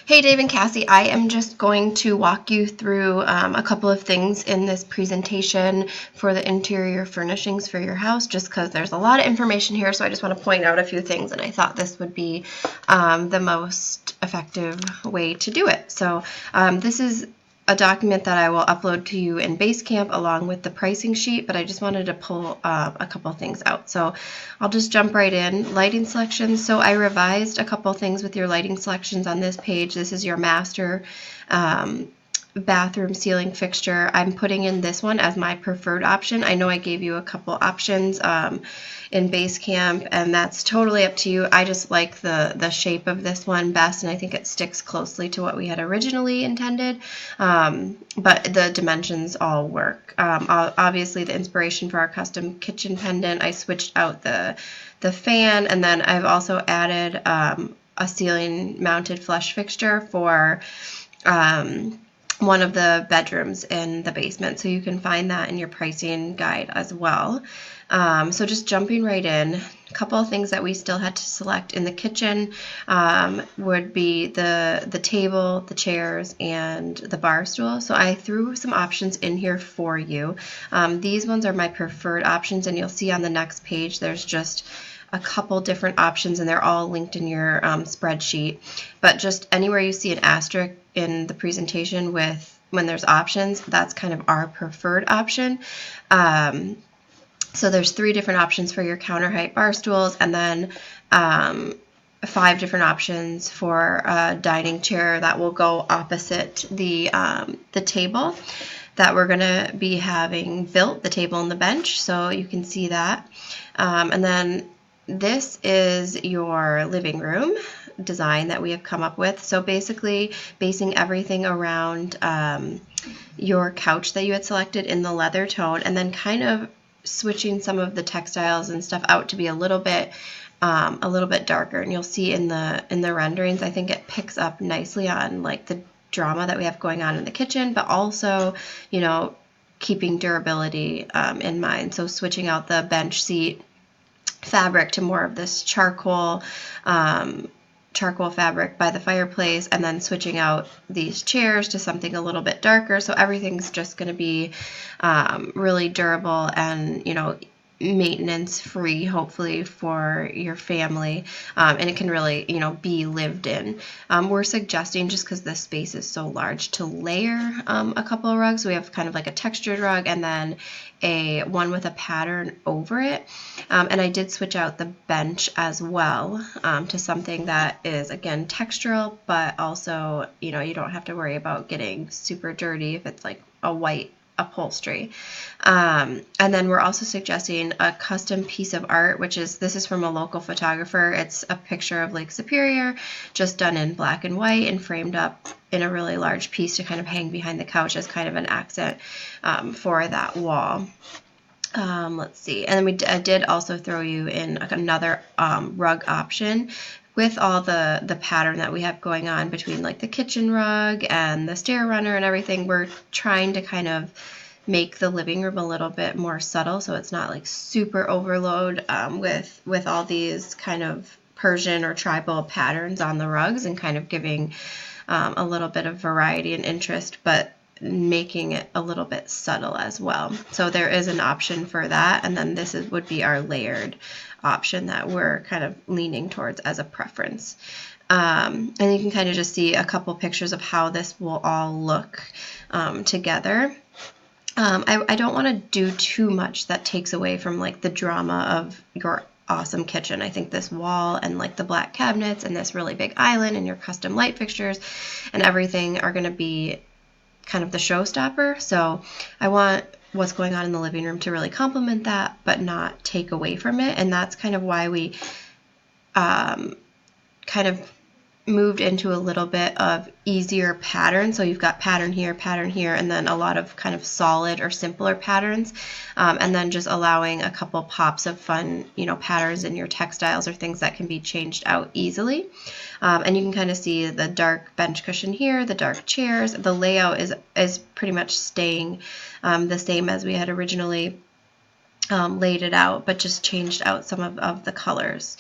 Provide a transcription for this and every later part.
Hey Dave and Cassie, I am just going to walk you through a couple of things in this presentation for the interior furnishings for your house, just because there's a lot of information here, so I just want to point out a few things, and I thought this would be the most effective way to do it. So this is a document that I will upload to you in Basecamp along with the pricing sheet, but I just wanted to pull a couple things out. So I'll just jump right in. Lighting selections. So I revised a couple things with your lighting selections on this page. This is your master bathroom ceiling fixture. I'm putting in this one as my preferred option. I know I gave you a couple options in Basecamp, and that's totally up to you. I just like the shape of this one best, and I think it sticks closely to what we had originally intended, but the dimensions all work. Obviously, the inspiration for our custom kitchen pendant, I switched out the fan, and then I've also added a ceiling mounted flush fixture for one of the bedrooms in the basement, so you can find that in your pricing guide as well. So just jumping right in, a couple of things that we still had to select in the kitchen would be the table, the chairs, and the bar stool. So I threw some options in here for you. These ones are my preferred options, and you'll see on the next page there's just a couple different options, and they're all linked in your spreadsheet. But just anywhere you see an asterisk in the presentation with when there's options, that's kind of our preferred option. So there's 3 different options for your counter height bar stools, and then 5 different options for a dining chair that will go opposite the table that we're going to be having built, the table and the bench, so you can see that. And then this is your living room design that we have come up with. So basically basing everything around your couch that you had selected in the leather tone, and then kind of switching some of the textiles and stuff out to be a little bit darker. And you'll see in the renderings, I think it picks up nicely on like the drama that we have going on in the kitchen, but also, you know, keeping durability in mind. So switching out the bench seat fabric to more of this charcoal fabric by the fireplace, and then switching out these chairs to something a little bit darker. So everything's just going to be really durable and, you know, maintenance free, hopefully, for your family, and it can really, you know, be lived in. We're suggesting, just because the space is so large, to layer a couple of rugs. We have kind of like a textured rug and then one with a pattern over it, and I did switch out the bench as well to something that is, again, textural, but also, you know, you don't have to worry about getting super dirty if it's like a white upholstery. And then we're also suggesting a custom piece of art, this is from a local photographer. It's a picture of Lake Superior, just done in black and white and framed up in a really large piece to kind of hang behind the couch as kind of an accent for that wall. Let's see. And then I did also throw you in another rug option with all the pattern that we have going on between like the kitchen rug and the stair runner and everything. We're trying to kind of make the living room a little bit more subtle, so it's not like super overload with all these kind of Persian or tribal patterns on the rugs, and kind of giving a little bit of variety and interest, but making it a little bit subtle as well. So there is an option for that, and then this would be our layered option that we're kind of leaning towards as a preference. And you can kind of just see a couple pictures of how this will all look together. I don't want to do too much that takes away from like the drama of your awesome kitchen. I think this wall and like the black cabinets and this really big island and your custom light fixtures and everything are going to be kind of the showstopper. So I want what's going on in the living room to really complement that, but not take away from it. And that's kind of why we kind of moved into a little bit of easier pattern. So you've got pattern here, and then a lot of kind of solid or simpler patterns, and then just allowing a couple pops of fun, you know, patterns in your textiles or things that can be changed out easily. And you can kind of see the dark bench cushion here, the dark chairs. The layout is pretty much staying the same as we had originally laid it out, but just changed out some of the colors.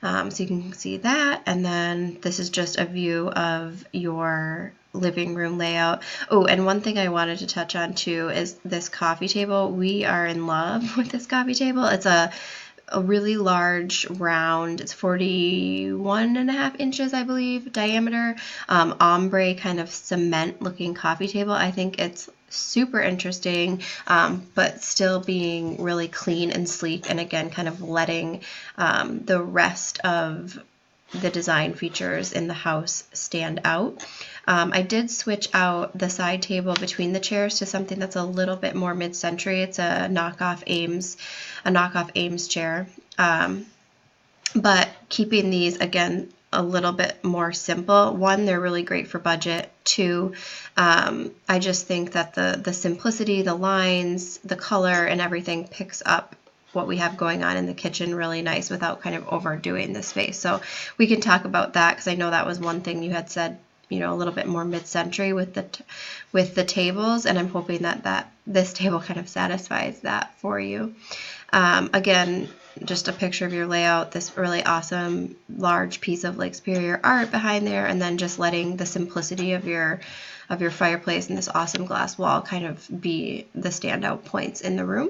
So you can see that, and then this is just a view of your living room layout. Oh, and one thing I wanted to touch on too is this coffee table. We are in love with this coffee table. It's a really large round, it's 41.5 inches, I believe, diameter, ombre kind of cement looking coffee table. I think it's super interesting, but still being really clean and sleek, and again, kind of letting the rest of the design features in the house stand out. I did switch out the side table between the chairs to something that's a little bit more mid-century. It's a knockoff Ames chair, but keeping these again a little bit more simple. One, they're really great for budget. Two, I just think that the simplicity, the lines, the color, and everything picks up what we have going on in the kitchen really nice without kind of overdoing the space. So we can talk about that, because I know that was one thing you had said, a little bit more mid-century with the tables, and I'm hoping that this table kind of satisfies that for you. Again, just a picture of your layout, this really awesome large piece of Lake Superior art behind there, and then just letting the simplicity of your fireplace and this awesome glass wall kind of be the standout points in the room.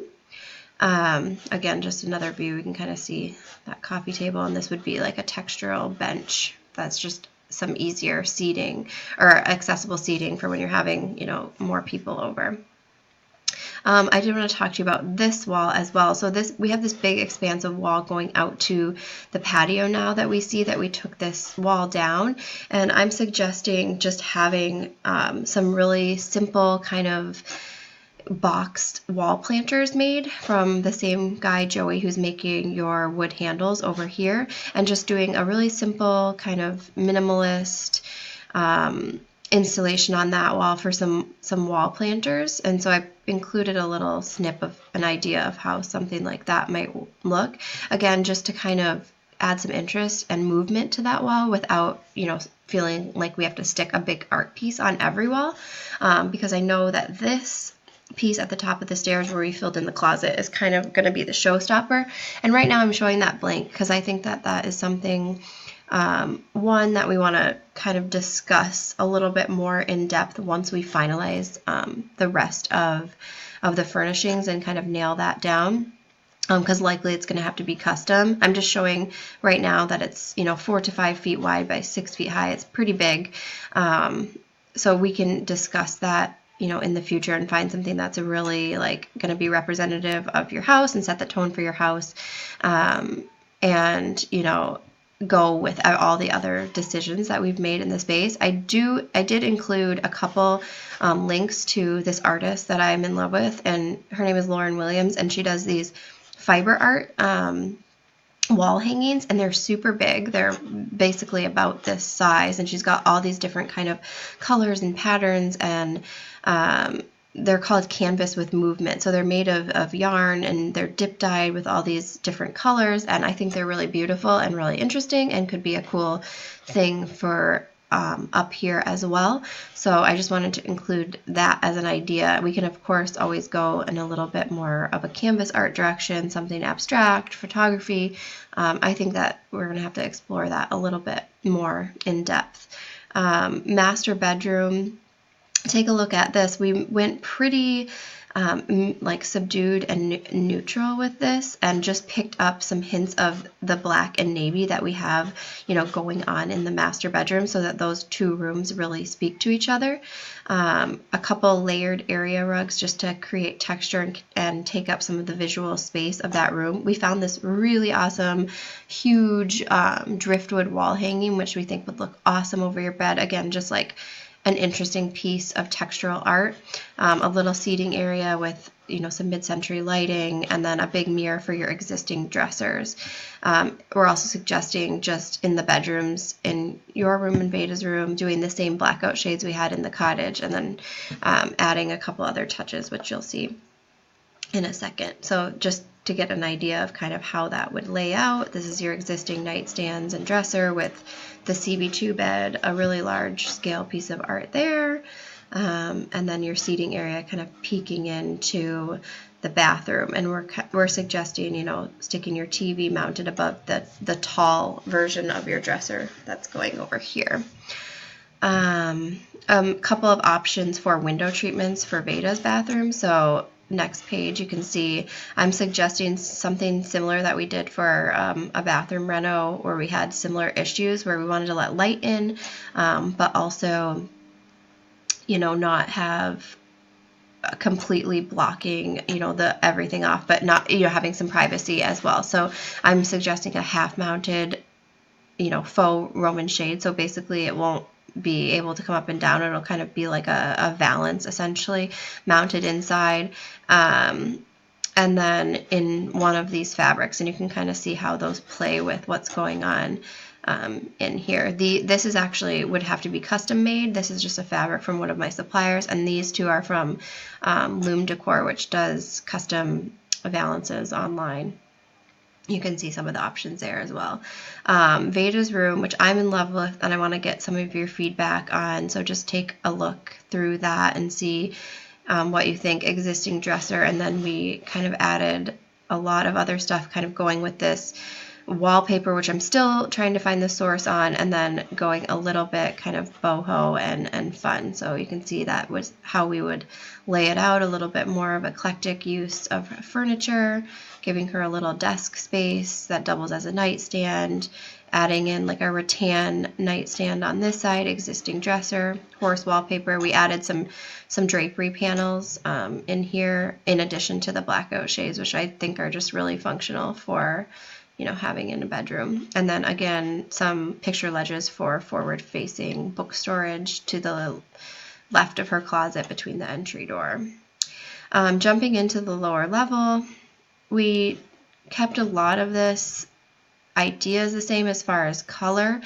Again, just another view, we can kind of see that coffee table, and this would be like a textural bench. That's just some easier seating or accessible seating for when you're having, more people over. I did want to talk to you about this wall as well. So we have this big expansive wall going out to the patio now that we see that we took this wall down, and I'm suggesting just having some really simple kind of boxed wall planters made from the same guy, Joey, who's making your wood handles over here, and just doing a really simple kind of minimalist installation on that wall for some wall planters. And so I included a little snip of an idea of how something like that might look, again, just to kind of add some interest and movement to that wall without feeling like we have to stick a big art piece on every wall, because I know that this piece at the top of the stairs where we filled in the closet is kind of going to be the showstopper. And right now I'm showing that blank because I think that is something, one, that we want to kind of discuss a little bit more in depth once we finalize the rest of the furnishings and kind of nail that down, because likely it's going to have to be custom. I'm just showing right now that it's 4 to 5 feet wide by 6 feet high. It's pretty big, so we can discuss that in the future and find something that's really going to be representative of your house and set the tone for your house, and go with all the other decisions that we've made in the space. I did include a couple links to this artist that I'm in love with, and her name is Lauren Williams, and she does these fiber art wall hangings, and they're super big. They're basically about this size, and she's got all these different kind of colors and patterns, and they're called canvas with movement. So they're made of yarn, and they're dip dyed with all these different colors, and I think they're really beautiful and really interesting and could be a cool thing for up here as well. So I just wanted to include that as an idea. We can of course always go in a little bit more of a canvas art direction, something abstract, photography. I think that we're going to have to explore that a little bit more in depth. Master bedroom. Take a look at this. We went pretty subdued and neutral with this, and just picked up some hints of the black and navy that we have going on in the master bedroom, so that those two rooms really speak to each other. A couple layered area rugs just to create texture and take up some of the visual space of that room. We found this really awesome huge driftwood wall hanging, which we think would look awesome over your bed. Again, just like an interesting piece of textural art. A little seating area with some mid-century lighting, and then a big mirror for your existing dressers. We're also suggesting just in the bedrooms, in your room and Beta's room, doing the same blackout shades we had in the cottage, and then adding a couple other touches, which you'll see in a second. So just to get an idea of kind of how that would lay out, this is your existing nightstands and dresser with the CB2 bed, a really large scale piece of art there, and then your seating area kind of peeking into the bathroom, and we're suggesting, you know, sticking your TV mounted above the tall version of your dresser that's going over here. A couple of options for window treatments for Veda's bathroom. So next page, you can see I'm suggesting something similar that we did for a bathroom reno where we had similar issues where we wanted to let light in, but also, you know, not have completely blocking, you know, the everything off, but not, you know, having some privacy as well. So I'm suggesting a half mounted, you know, faux Roman shade. So basically it won't be able to come up and down. It'll kind of be like a valance essentially mounted inside. And then in one of these fabrics, and you can kind of see how those play with what's going on in here. This is actually would have to be custom made. This is just a fabric from one of my suppliers, and these two are from Loom Decor, which does custom valances online. You can see some of the options there as well. Veda's room, which I'm in love with, and I want to get some of your feedback on. So just take a look through that and see what you think. Existing dresser, and then we kind of added a lot of other stuff kind of going with this wallpaper, which I'm still trying to find the source on, and then going a little bit kind of boho and fun. So you can see that was how we would lay it out, a little bit more of eclectic use of furniture, giving her a little desk space that doubles as a nightstand, adding in like a rattan nightstand on this side, existing dresser, horse wallpaper. We added some drapery panels in here in addition to the blackout shades, which I think are just really functional for, you know, having in a bedroom. And then again, some picture ledges for forward facing book storage to the left of her closet between the entry door. Jumping into the lower level, we kept a lot of this ideas the same as far as color.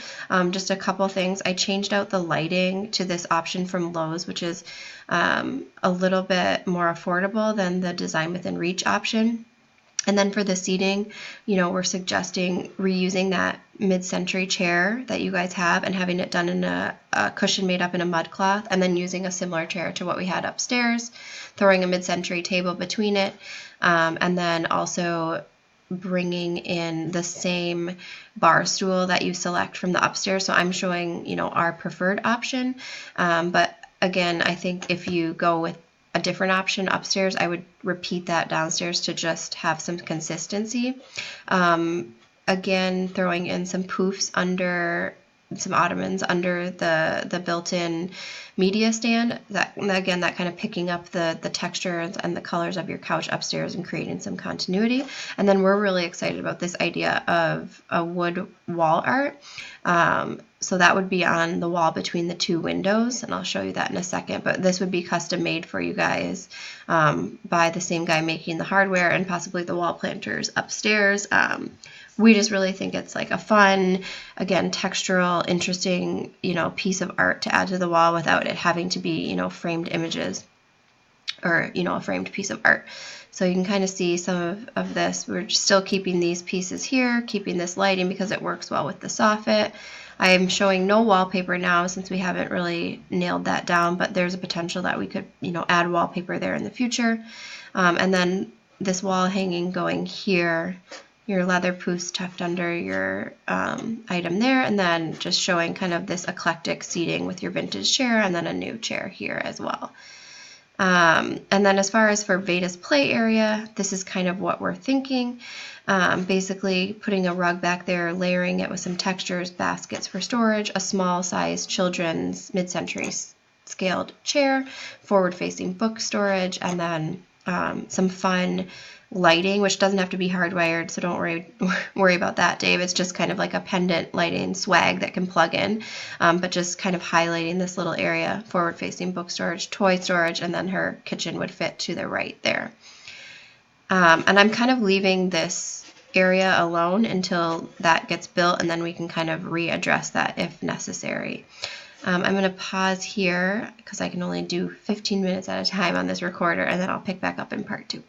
Just a couple things. I changed out the lighting to this option from Lowe's, which is a little bit more affordable than the Design Within Reach option. And then for the seating, you know, we're suggesting reusing that mid-century chair that you guys have and having it done in a cushion made up in a mud cloth, and then using a similar chair to what we had upstairs, throwing a mid-century table between it, and then also bringing in the same bar stool that you select from the upstairs. So I'm showing, you know, our preferred option. But again, I think if you go with a different option upstairs, I would repeat that downstairs to just have some consistency. Again, throwing in some poofs under, some ottomans under the built-in media stand. That, again, that kind of picking up the textures and the colors of your couch upstairs and creating some continuity. And then we're really excited about this idea of a wood wall art. So that would be on the wall between the two windows, and I'll show you that in a second. But this would be custom made for you guys by the same guy making the hardware and possibly the wall planters upstairs. We just really think it's like a fun, again, textural, interesting, you know, piece of art to add to the wall without it having to be, you know, framed images or, you know, a framed piece of art. So you can kind of see some of this. We're still keeping these pieces here, keeping this lighting because it works well with the soffit. I am showing no wallpaper now since we haven't really nailed that down, but there's a potential that we could, you know, add wallpaper there in the future. And then this wall hanging going here, your leather poofs tucked under your item there, and then just showing kind of this eclectic seating with your vintage chair and then a new chair here as well. And then as far as for Veda's play area, this is kind of what we're thinking. Basically putting a rug back there, layering it with some textures, baskets for storage, a small size children's mid-century scaled chair, forward-facing book storage, and then some fun lighting, which doesn't have to be hardwired, so don't worry about that, Dave. It's just kind of like a pendant lighting swag that can plug in, but just kind of highlighting this little area, forward-facing book storage, toy storage, and then her kitchen would fit to the right there. And I'm kind of leaving this area alone until that gets built, and then we can kind of readdress that if necessary. I'm going to pause here because I can only do 15 minutes at a time on this recorder, and then I'll pick back up in part 2.